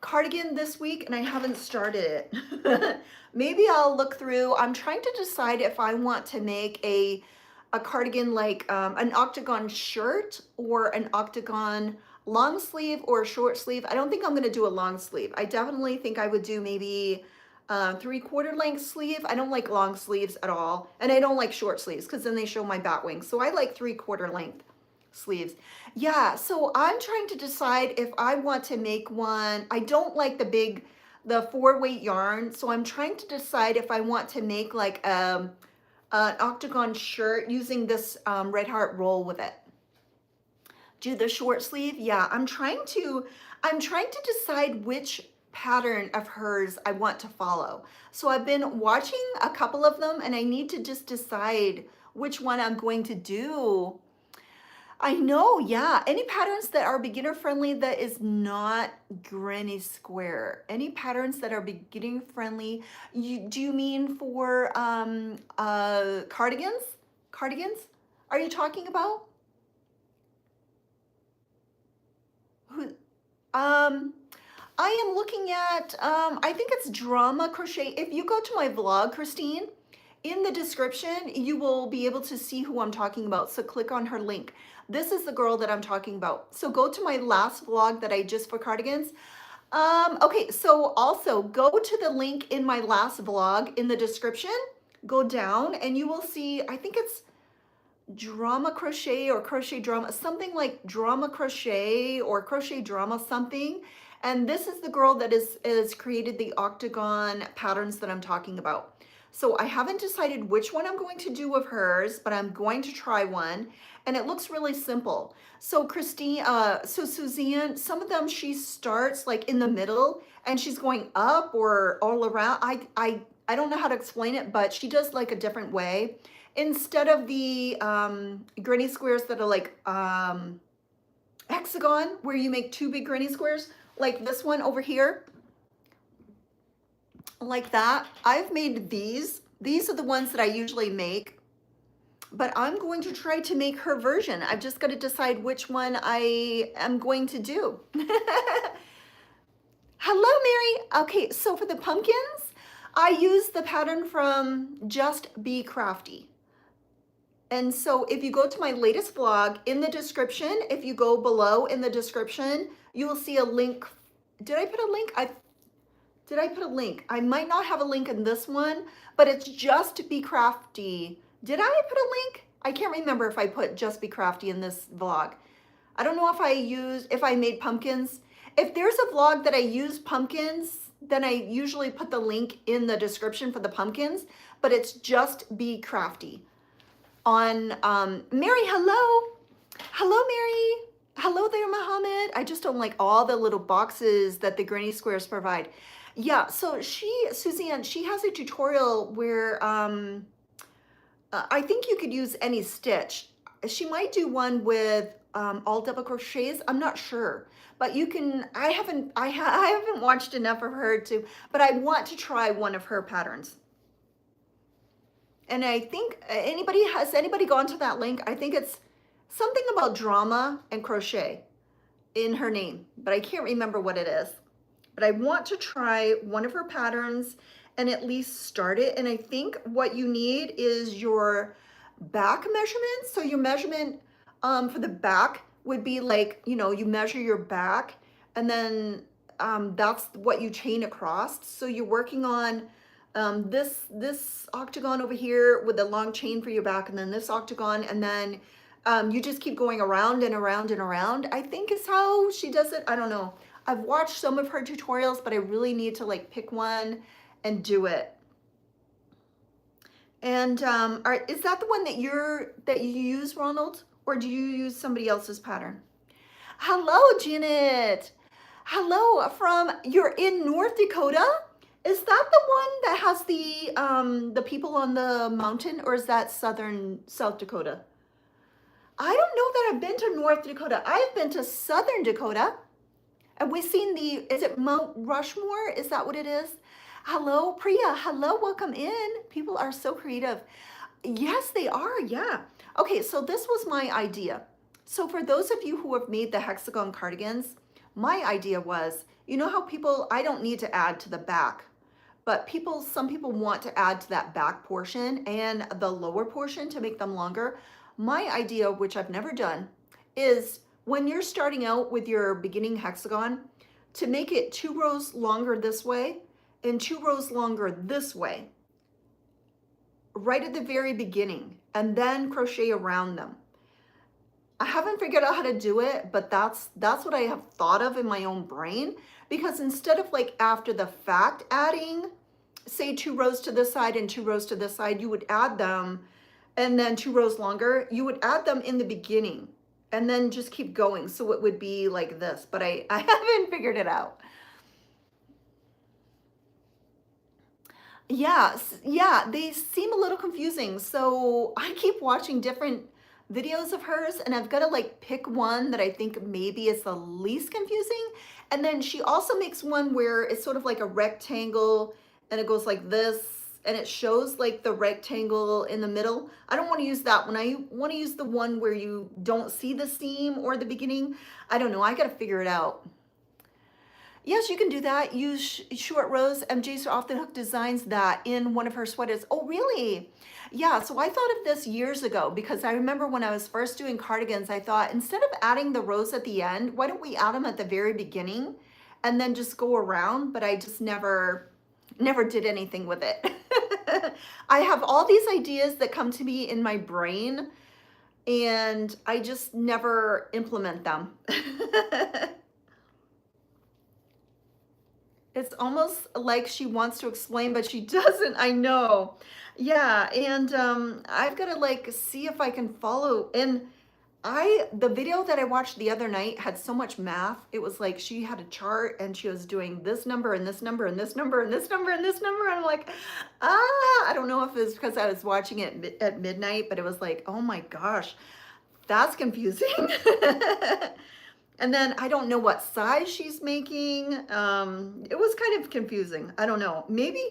cardigan this week and I haven't started it. Maybe I'll look through. I'm trying to decide if I want to make a cardigan like an octagon shirt or an octagon long sleeve or short sleeve. I don't think I'm going to do a long sleeve. I definitely think I would do maybe 3/4 length sleeve. I don't like long sleeves at all. And I don't like short sleeves because then they show my bat wing. So I like 3/4 length sleeves. Yeah, so I'm trying to decide if I want to make one. I don't like the 4-weight yarn. So I'm trying to decide if I want to make like an octagon shirt using this Red Heart roll with it. Do the short sleeve. Yeah, I'm trying to decide which pattern of hers I want to follow. So I've been watching a couple of them and I need to just decide which one I'm going to do. I know, yeah. Any patterns that are beginner friendly that is not granny square. Any patterns that are beginner friendly. Do you mean for cardigans? Cardigans? Are you talking about? I am looking at, I think it's Drama Crochet. If you go to my vlog, Christine, in the description, you will be able to see who I'm talking about. So click on her link. This is the girl that I'm talking about. So go to my last vlog that I just for cardigans. Okay, so also go to the link in my last vlog in the description. Go down and you will see, I think it's Drama Crochet or Crochet Drama, something like Drama Crochet or Crochet Drama something. And this is the girl that is created the octagon patterns that I'm talking about. So I haven't decided which one I'm going to do of hers, but I'm going to try one. And it looks really simple. So Christine, so Suzanne, some of them she starts like in the middle and she's going up or all around. I don't know how to explain it, but she does like a different way. Instead of the granny squares that are like hexagon, where you make 2 big granny squares, like this one over here, like that. I've made these. These are the ones that I usually make, but I'm going to try to make her version. I've just got to decide which one I am going to do. Hello, Mary. Okay, so for the pumpkins, I use the pattern from Just Be Crafty. And so if you go to my latest vlog in the description, if you go below in the description, you will see a link. Did I put a link? Did I put a link? I might not have a link in this one, but it's Just Be Crafty. Did I put a link? I can't remember if I put Just Be Crafty in this vlog. I don't know if I made pumpkins. If there's a vlog that I use pumpkins, then I usually put the link in the description for the pumpkins, but it's Just Be Crafty. On, Mary, hello. Hello, Mary. Hello there, Mohammed. I just don't like all the little boxes that the granny squares provide. Yeah, so Suzanne, she has a tutorial where I think you could use any stitch. She might do one with all double crochets. I'm not sure, but you can. I haven't watched enough of her to, but I want to try one of her patterns. And I think has anybody gone to that link? I think it's something about drama and crochet in her name, but I can't remember what it is. But I want to try one of her patterns and at least start it. And I think what you need is your back measurement. So your measurement for the back would be like, you know, you measure your back and then that's what you chain across. So you're working on this octagon over here with a long chain for your back, and then this octagon, and then you just keep going around and around and around, I think is how she does it. I don't know. I've watched some of her tutorials, but I really need to like pick one and do it. And is that the one that you use, Ronald, or do you use somebody else's pattern? Hello, Janet. Hello you're in North Dakota? Is that the one that has the people on the mountain, or is that South Dakota? I don't know that I've been to North Dakota. I've been to Southern Dakota. And we've seen is it Mount Rushmore? Is that what it is? Hello, Priya. Hello, welcome in. People are so creative. Yes, they are, yeah. Okay, so this was my idea. So for those of you who have made the hexagon cardigans, my idea was, you know how I don't need to add to the back, but some people want to add to that back portion and the lower portion to make them longer. My idea, which I've never done, is when you're starting out with your beginning hexagon, to make it 2 rows longer this way and 2 rows longer this way, right at the very beginning, and then crochet around them. I haven't figured out how to do it, but that's what I have thought of in my own brain, because instead of like after the fact adding, say 2 rows to this side and 2 rows to this side, you would add them, and then 2 rows longer, you would add them in the beginning and then just keep going. So it would be like this, but I haven't figured it out. Yeah, they seem a little confusing. So I keep watching different videos of hers, and I've got to like pick one that I think maybe is the least confusing. And then she also makes one where it's sort of like a rectangle and it goes like this, and it shows like the rectangle in the middle. I don't want to use that one. I want to use the one where you don't see the seam or the beginning. I don't know. I got to figure it out. Yes, you can do that. Use short rows. MJ's Off the Hook designs that in one of her sweaters. Oh, really? Yeah, so I thought of this years ago, because I remember when I was first doing cardigans, I thought instead of adding the rows at the end, why don't we add them at the very beginning and then just go around? But I just never did anything with it. I have all these ideas that come to me in my brain, and I just never implement them. It's almost like she wants to explain, but she doesn't. I know. Yeah, and I've got to like see if I can follow. And the video that I watched the other night had so much math. It was like she had a chart and she was doing this number and this number and this number and this number and this number. And I'm like, I don't know if it was because I was watching it at midnight, but it was like, oh my gosh, that's confusing. And then I don't know what size she's making. It was kind of confusing. I don't know. Maybe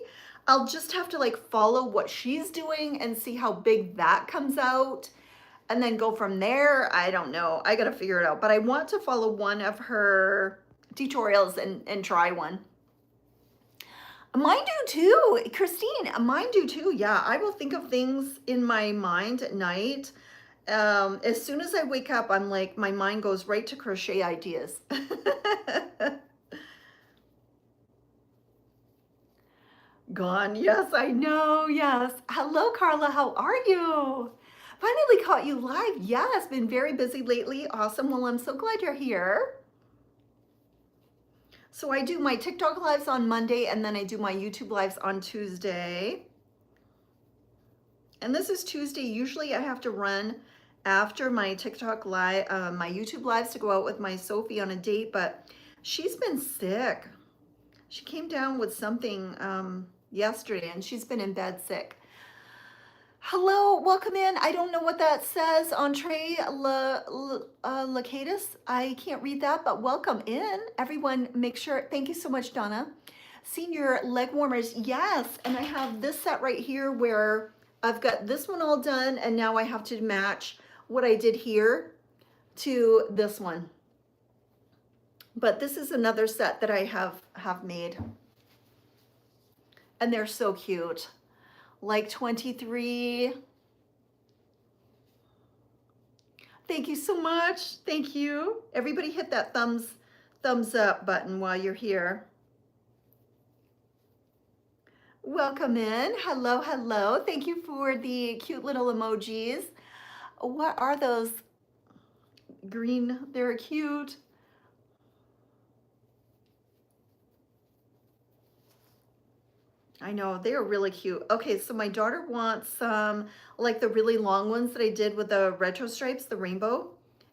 I'll just have to like follow what she's doing and see how big that comes out and then go from there. I don't know. I got to figure it out. But I want to follow one of her tutorials and try one. Mine do too. Christine, mine do too. Yeah, I will think of things in my mind at night. As soon as I wake up, I'm like, my mind goes right to crochet ideas. Gone. Yes, I know. Yes. Hello, Carla. How are you? Finally caught you live. Yes, been very busy lately. Awesome. Well, I'm so glad you're here. So I do my TikTok lives on Monday and then I do my YouTube lives on Tuesday. And this is Tuesday. Usually I have to run after my TikTok live, my YouTube lives to go out with my Sophie on a date, but she's been sick. She came down with something yesterday and she's been in bed sick. Hello, welcome in. I don't know what that says, Entree Lacatus. I can't read that, but welcome in. Everyone, make sure, thank you so much, Donna. Senior leg warmers, yes. And I have this set right here where I've got this one all done and now I have to match what I did here to this one. But this is another set that I have made. And they're so cute. Like 23. Thank you so much. Thank you. Everybody hit that thumbs up button while you're here. Welcome in. Hello, hello. Thank you for the cute little emojis. What are those? Green. They're cute. I know, they are really cute. Okay, so my daughter wants some, like the really long ones that I did with the retro stripes, the rainbow.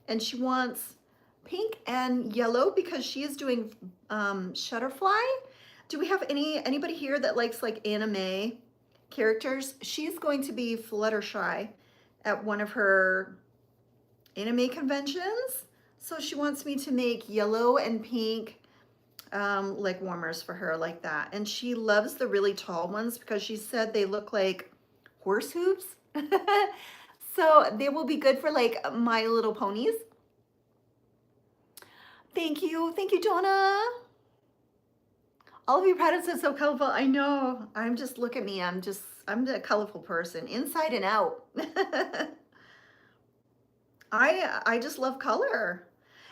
And she wants pink and yellow because she is doing Shutterfly. Do we have anybody here that likes like anime characters? She's going to be Fluttershy at one of her anime conventions. So she wants me to make yellow and pink leg warmers for her like that. And she loves the really tall ones because she said they look like horse hooves. So they will be good for like My Little Ponies. Thank you. Thank you, Donna. All of your products are so colorful. I know. I'm just, look at me. I'm the colorful person inside and out. I just love color.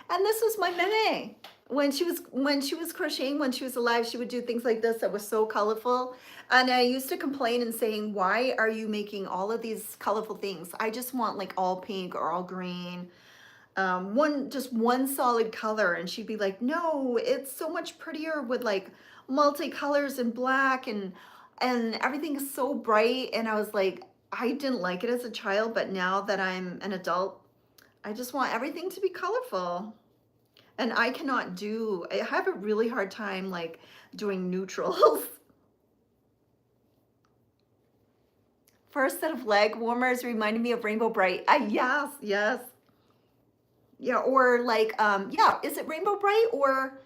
And this was my Meme. When she was crocheting, when she was alive, she would do things like this that was so colorful. And I used to complain and saying, why are you making all of these colorful things? I just want like all pink or all green, just one solid color. And she'd be like, no, it's so much prettier with like multicolors and black and everything is so bright. And I was like, I didn't like it as a child, but now that I'm an adult, I just want everything to be colorful. And I have a really hard time like doing neutrals. First set of leg warmers reminded me of Rainbow Bright. Yes. Yeah, or like, yeah, is it Rainbow Bright or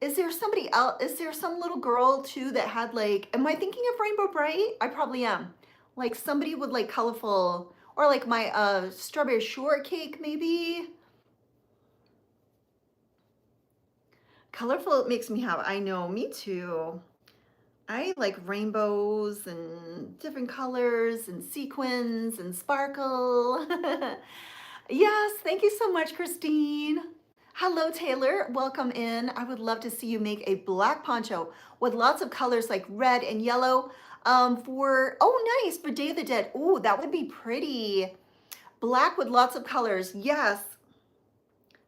is there somebody else? Is there some little girl too that had like, am I thinking of Rainbow Bright? I probably am. Like somebody with like colorful, or like my strawberry shortcake maybe. Colorful, it makes me happy. I know, me too. I like rainbows and different colors and sequins and sparkle. Yes, thank you so much, Christine. Hello, Taylor. Welcome in. I would love to see you make a black poncho with lots of colors like red and yellow oh, nice, for Day of the Dead. Oh, that would be pretty. Black with lots of colors. Yes,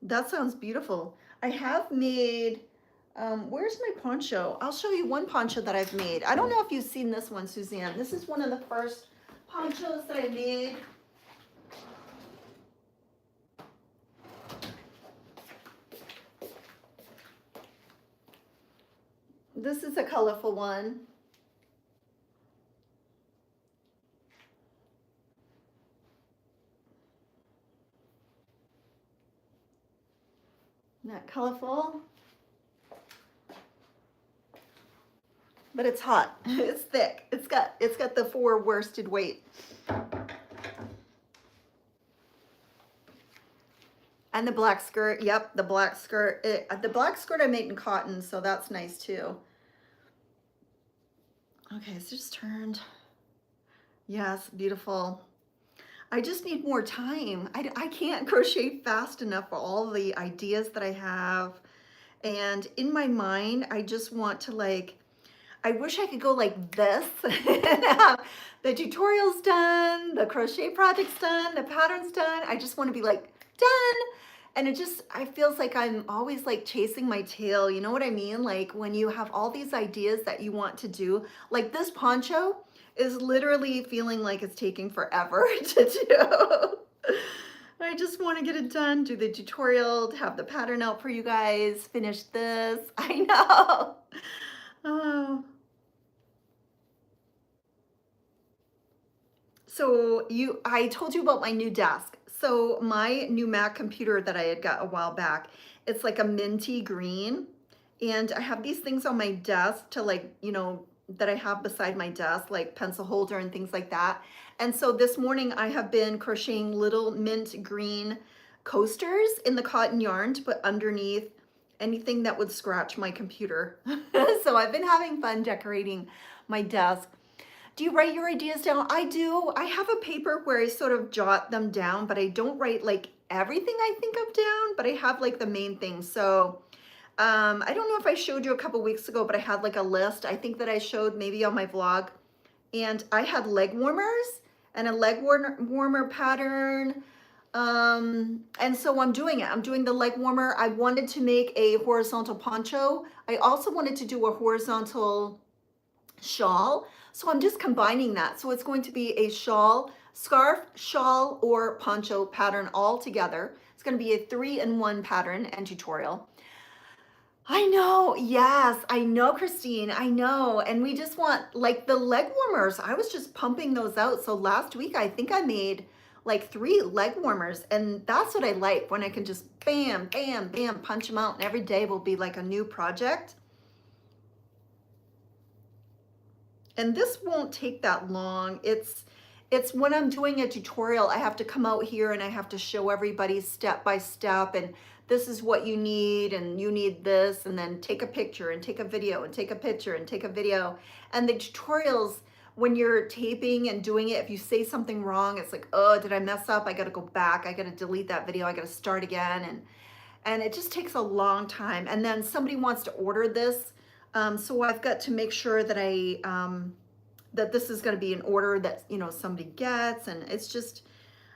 that sounds beautiful. I have made, where's my poncho? I'll show you one poncho that I've made. I don't know if you've seen this one, Suzanne. This is one of the first ponchos that I made. This is a colorful one. Not colorful, but it's hot. It's thick. It's got the 4 worsted weight. And the black skirt. Yep, the black skirt. The black skirt I made in cotton, so that's nice too. Okay, it's just turned. Yes, beautiful. I just need more time. I can't crochet fast enough for all the ideas that I have. And in my mind, I just want to like, I wish I could go like this and have the tutorials done, the crochet projects done, the patterns done. I just want to be like done. And I feels like I'm always like chasing my tail. You know what I mean? Like when you have all these ideas that you want to do, like this poncho is literally feeling like it's taking forever to do. I just want to get it done, do the tutorial, have the pattern out for you guys, finish this. I know. Oh. So I told you about my new desk. So my new Mac computer that I had got a while back, it's like a minty green. And I have these things on my desk to like, that I have beside my desk, like pencil holder and things like that. And so this morning I have been crocheting little mint green coasters in the cotton yarn to put underneath anything that would scratch my computer. So I've been having fun decorating my desk. Do you write your ideas down? I do. I have a paper where I sort of jot them down, but I don't write like everything I think of down, but I have like the main things. So I don't know if I showed you a couple weeks ago, but I had like a list. I think that I showed maybe on my vlog, and I had leg warmers and a leg warmer pattern. And so I'm doing it. I'm doing the leg warmer. I wanted to make a horizontal poncho. I also wanted to do a horizontal shawl. So I'm just combining that. So it's going to be a shawl, scarf, shawl, or poncho pattern all together. It's going to be a 3-in-1 pattern and tutorial. I know. Yes, I know, Christine. I know. And we just want like the leg warmers. I was just pumping those out. So last week, I think I made like 3 leg warmers. And that's what I like, when I can just bam, bam, bam, punch them out. And every day will be like a new project. And this won't take that long. It's when I'm doing a tutorial, I have to come out here and I have to show everybody step by step, and this is what you need, and you need this, and then take a picture and take a video and take a picture and take a video. And the tutorials, when you're taping and doing it, if you say something wrong, it's like, oh, did I mess up? I got to go back. I got to delete that video. I got to start again. And it just takes a long time. And then somebody wants to order this. So I've got to make sure that that this is going to be an order that, somebody gets. And it's just,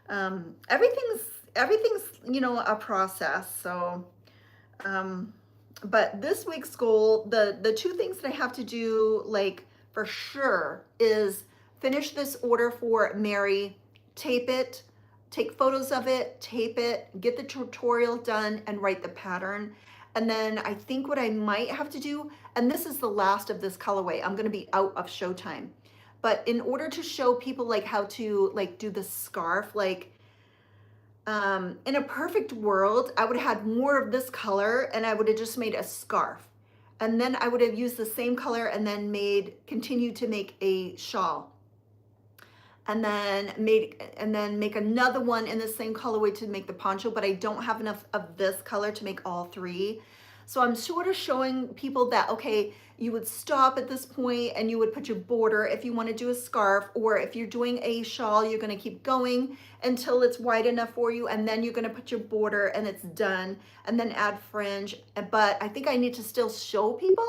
everything's, a process. So, but this week's goal, the 2 things that I have to do, like for sure, is finish this order for Mary, tape it, take photos of it, tape it, get the tutorial done, and write the pattern. And then I think what I might have to do, and this is the last of this colorway, I'm going to be out of showtime. But in order to show people like how to like do the scarf, like in a perfect world, I would have had more of this color and I would have just made a scarf. And then I would have used the same color and then continued to make a shawl. And then make another one in the same colorway to make the poncho, but I don't have enough of this color to make all 3. So I'm sort of showing people that, okay, you would stop at this point and you would put your border if you want to do a scarf, or if you're doing a shawl, you're going to keep going until it's wide enough for you, and then you're going to put your border and it's done, and then add fringe. But I think I need to still show people,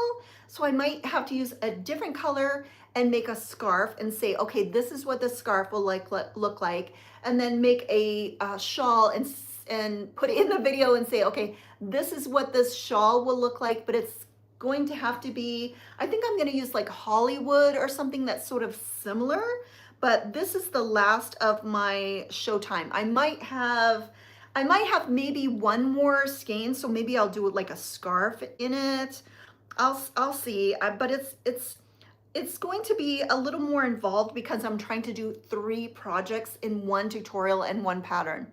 so I might have to use a different color and make a scarf and say, okay, this is what the scarf will look like, and then make a shawl and put it in the video and say, okay, this is what this shawl will look like, but it's going to have to be, I think I'm going to use like Hollywood or something that's sort of similar, but this is the last of my showtime. I might have maybe one more skein, so maybe I'll do like a scarf in it. I'll see, but it's going to be a little more involved because I'm trying to do 3 projects in one tutorial and one pattern.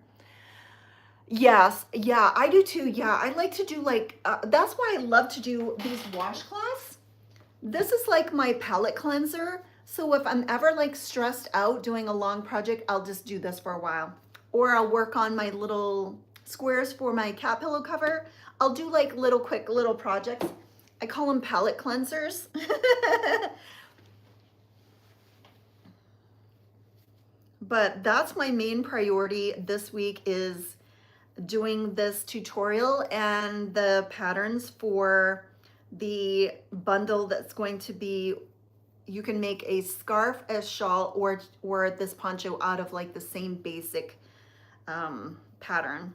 Yes, yeah, I do too. Yeah, I like to do like, that's why I love to do these washcloths. This is like my palette cleanser. So if I'm ever like stressed out doing a long project, I'll just do this for a while. Or I'll work on my little squares for my cat pillow cover. I'll do like quick little projects. I call them palette cleansers. But that's my main priority this week, is doing this tutorial and the patterns for the bundle that's going to be, you can make a scarf, a shawl, or this poncho out of like the same basic pattern.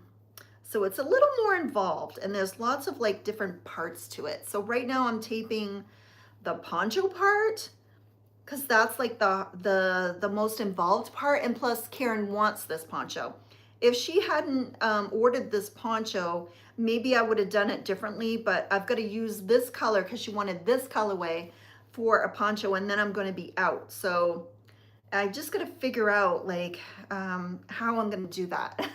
So it's a little more involved, and there's lots of like different parts to it. So right now I'm taping the poncho part because that's like the most involved part, and plus Karin wants this poncho. If she hadn't ordered this poncho, maybe I would have done it differently, but I've got to use this color because she wanted this colorway for a poncho, and then I'm going to be out. So I just got to figure out like how I'm going to do that.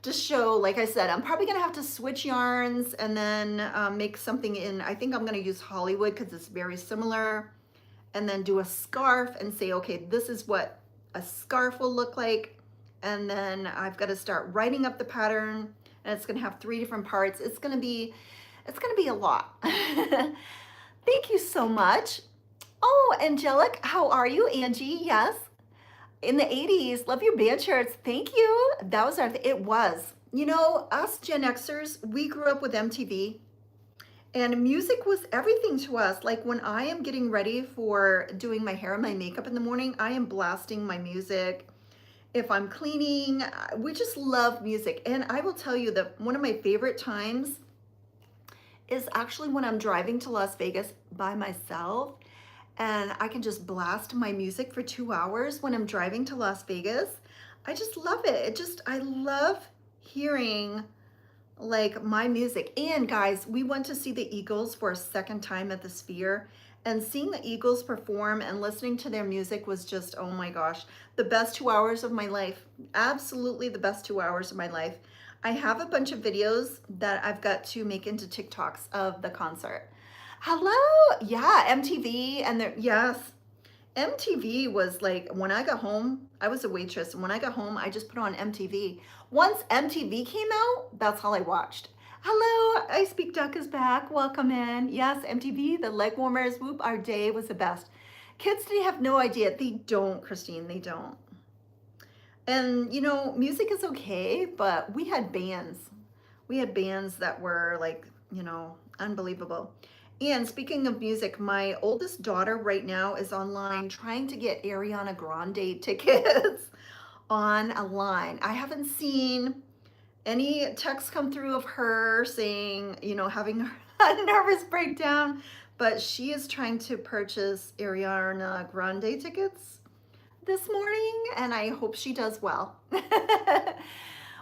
To show, like I said, I'm probably gonna have to switch yarns and then make something in, I think I'm gonna use Hollywood because it's very similar, and then do a scarf and say, okay, this is what a scarf will look like. And then I've got to start writing up the pattern, and it's gonna have 3 different parts. It's gonna be a lot. Thank you so much. Oh, Angelic, how are you? Angie, yes. In the 80s, love your band shirts. Thank you. That was it was. You know, us Gen Xers, we grew up with MTV, and music was everything to us. Like when I am getting ready for doing my hair and my makeup in the morning, I am blasting my music. If I'm cleaning, we just love music. And I will tell you that one of my favorite times is actually when I'm driving to Las Vegas by myself, and I can just blast my music for 2 hours when I'm driving to Las Vegas. I just love it. I love hearing like my music. And guys, we went to see the Eagles for a second time at the Sphere, and seeing the Eagles perform and listening to their music was just, oh my gosh, the best 2 hours of my life. Absolutely the best 2 hours of my life. I have a bunch of videos that I've got to make into TikToks of the concert. Hello, yeah, MTV, and yes, MTV was like, when I got home, I was a waitress, and when I got home, I just put on MTV. Once MTV came out, that's all I watched. Hello, I Speak Duck is back, welcome in. Yes, MTV, the leg warmers, whoop, our day was the best. Kids today have no idea. They don't, Christine, they don't. And you know, music is okay, but we had bands. We had bands that were like, you know, unbelievable. And speaking of music, my oldest daughter right now is online trying to get Ariana Grande tickets on a line. I haven't seen any texts come through of her saying, you know, having a nervous breakdown, but she is trying to purchase Ariana Grande tickets this morning, and I hope she does well,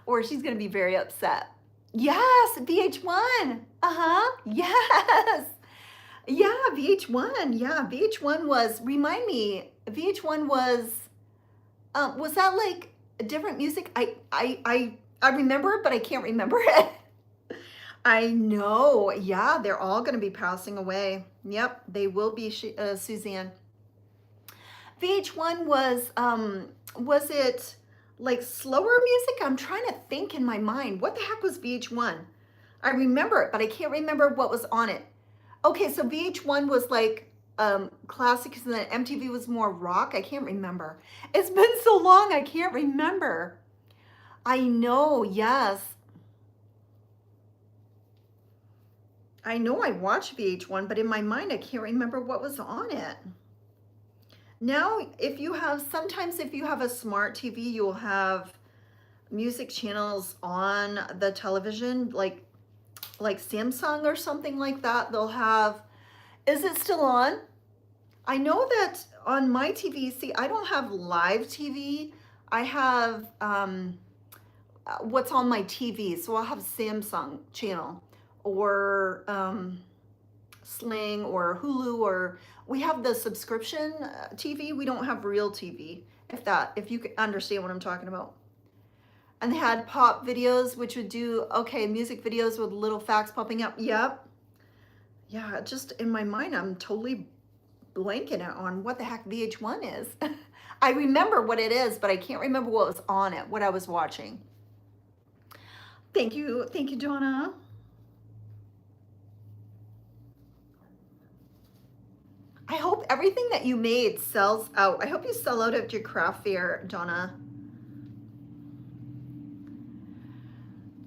or she's going to be very upset. Yes, VH1. Yes. Yeah, VH1. Yeah, VH1 was, remind me, VH1 was that like different music? I remember it, but I can't remember it. I know. Yeah, they're all going to be passing away. Yep, they will be, Suzanne. VH1 was it like slower music? I'm trying to think in my mind. What the heck was VH1? I remember it, but I can't remember what was on it. Okay, so VH1 was like classics, and then MTV was more rock. I can't remember. It's been so long, I can't remember. I know, yes. I know I watched VH1, but in my mind, I can't remember what was on it. Now, sometimes if you have a smart TV, you'll have music channels on the television, like Samsung or something like that. They'll have, is it still on? I know that on my TV, see, I don't have live TV. I have what's on my TV. So I'll have Samsung channel, or Sling, or Hulu, or we have the subscription TV. We don't have real TV, if you can understand what I'm talking about. And they had pop videos, which would do, okay, music videos with little facts popping up. Yep. Yeah, just in my mind, I'm totally blanking on what the heck VH1 is. I remember what it is, but I can't remember what was on it, what I was watching. Thank you, Donna. I hope everything that you made sells out. I hope you sell out at your craft fair, Donna.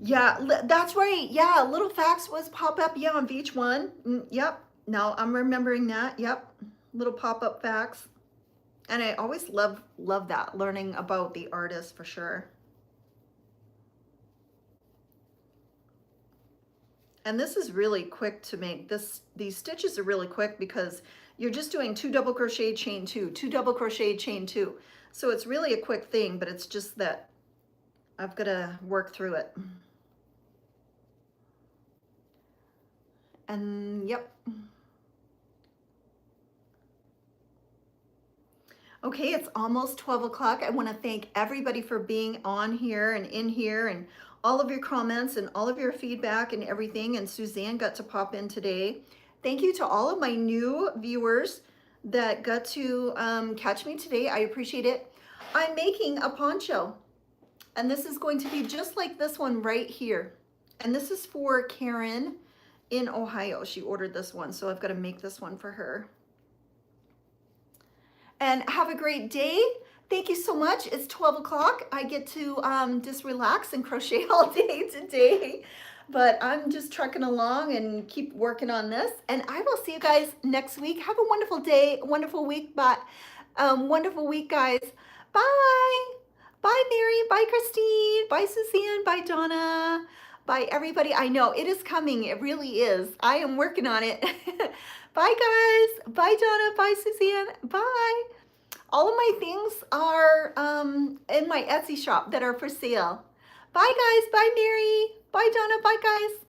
Yeah, that's right. Yeah, little facts was pop up. Yeah, on beach one. Yep. Now I'm remembering that. Yep. Little pop up facts. And I always love that, learning about the artist for sure. And this is really quick to make. These stitches are really quick because you're just doing 2 double crochet, chain 2, 2 double crochet, chain 2. So it's really a quick thing, but it's just that I've got to work through it. And yep. Okay, it's almost 12 o'clock. I want to thank everybody for being on here and in here, and all of your comments and all of your feedback and everything. And Suzanne got to pop in today. Thank you to all of my new viewers that got to catch me today. I appreciate it. I'm making a poncho, and this is going to be just like this one right here. And this is for Karin in Ohio. She ordered this one, so I've got to make this one for her. And have a great day. Thank you so much. It's 12 o'clock. I get to just relax and crochet all day today. But I'm just trucking along and keep working on this. And I will see you guys next week. Have a wonderful day, wonderful week, wonderful week, guys. Bye. Bye, Mary. Bye, Christine. Bye, Suzanne. Bye, Donna. Bye, everybody. I know it is coming. It really is. I am working on it. Bye, guys. Bye, Donna. Bye, Suzanne. Bye. All of my things are in my Etsy shop that are for sale. Bye, guys. Bye, Mary. Bye, Donna. Bye, guys.